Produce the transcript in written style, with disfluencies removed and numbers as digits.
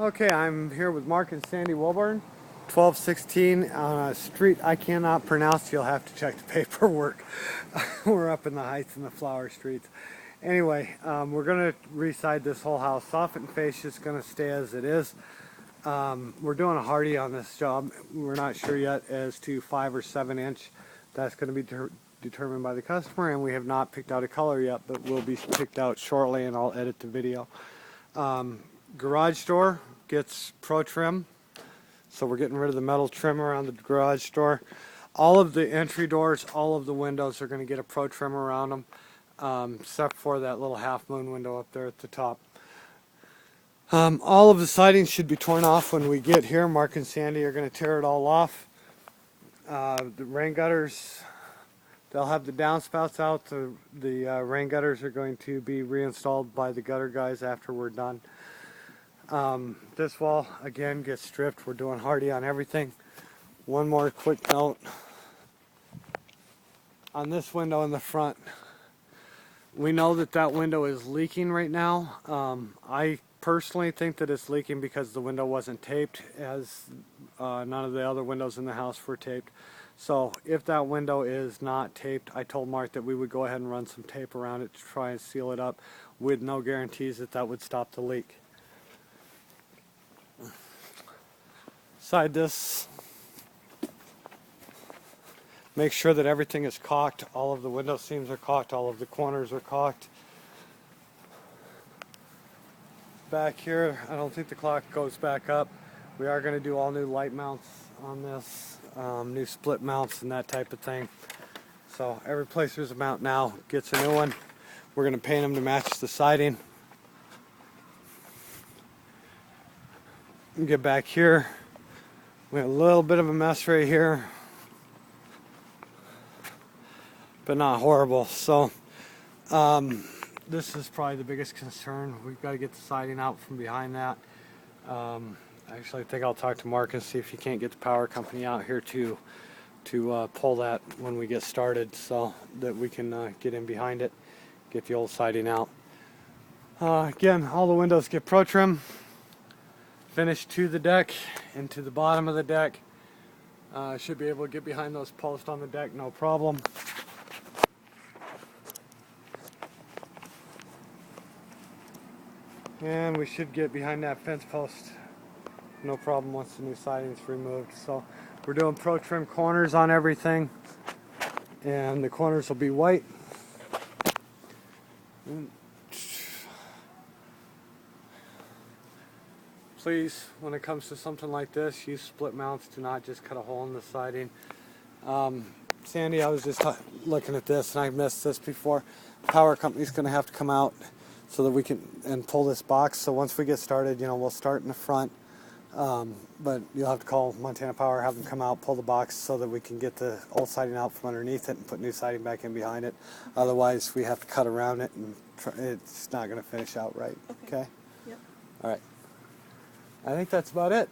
Okay, I'm here with Mark and Sandy Welbourne, 1216 on a street I cannot pronounce. You'll have to check the paperwork. We're up in the heights in the flower streets. Anyway, we're going to reside this whole house. Soffit and fascia is going to stay as it is. We're doing a hardy on this job. We're not sure yet as to 5 or 7 inch. That's going to be determined by the customer, and we have not picked out a color yet, but will be picked out shortly, and I'll edit the video. Garage door gets pro trim, so we're getting rid of the metal trim around the garage door. All of the entry doors, all of the windows are going to get a pro trim around them, except for that little half moon window up there at the top. All of the siding should be torn off when we get here. Mark and Sandy are going to tear it all off. The rain gutters, they'll have the downspouts out. The rain gutters are going to be reinstalled by the gutter guys after we're done. This wall again gets stripped. We're doing hardy on everything. One more quick note on this window in the front. We know that that window is leaking right now. I personally think that it's leaking because the window wasn't taped, as none of the other windows in the house were taped. So if that window is not taped, I told Mark that we would go ahead and run some tape around it to try and seal it up, with no guarantees that that would stop the leak. Side this, make sure that everything is caulked. All of the window seams are caulked, all of the corners are caulked. Back here, I don't think the clock goes back up. We are going to do all new light mounts on this, new split mounts and that type of thing. So every place there's a mount now gets a new one. We're going to paint them to match the siding. Get back here. We have a little bit of a mess right here, but not horrible. So this is probably the biggest concern. We've got to get the siding out from behind that. Actually, I think I'll talk to Mark and see if he can't get the power company out here to pull that when we get started, so that we can get in behind it, get the old siding out. Again, all the windows get pro trim. Finished to the deck and to the bottom of the deck. Should be able to get behind those posts on the deck, no problem. And we should get behind that fence post, no problem, once the new siding is removed. So we're doing pro trim corners on everything, and the corners will be white. Please, when it comes to something like this, use split mounts. Do not just cut a hole in the siding. Sandy, I was just looking at this, and I missed this before. Power company's going to have to come out so that we can pull this box. So once we get started, we'll start in the front, but you'll have to call Montana Power, have them come out, pull the box so that we can get the old siding out from underneath it and put new siding back in behind it. Otherwise, we have to cut around it, and it's not going to finish out right. Okay? Yep. All right. I think that's about it.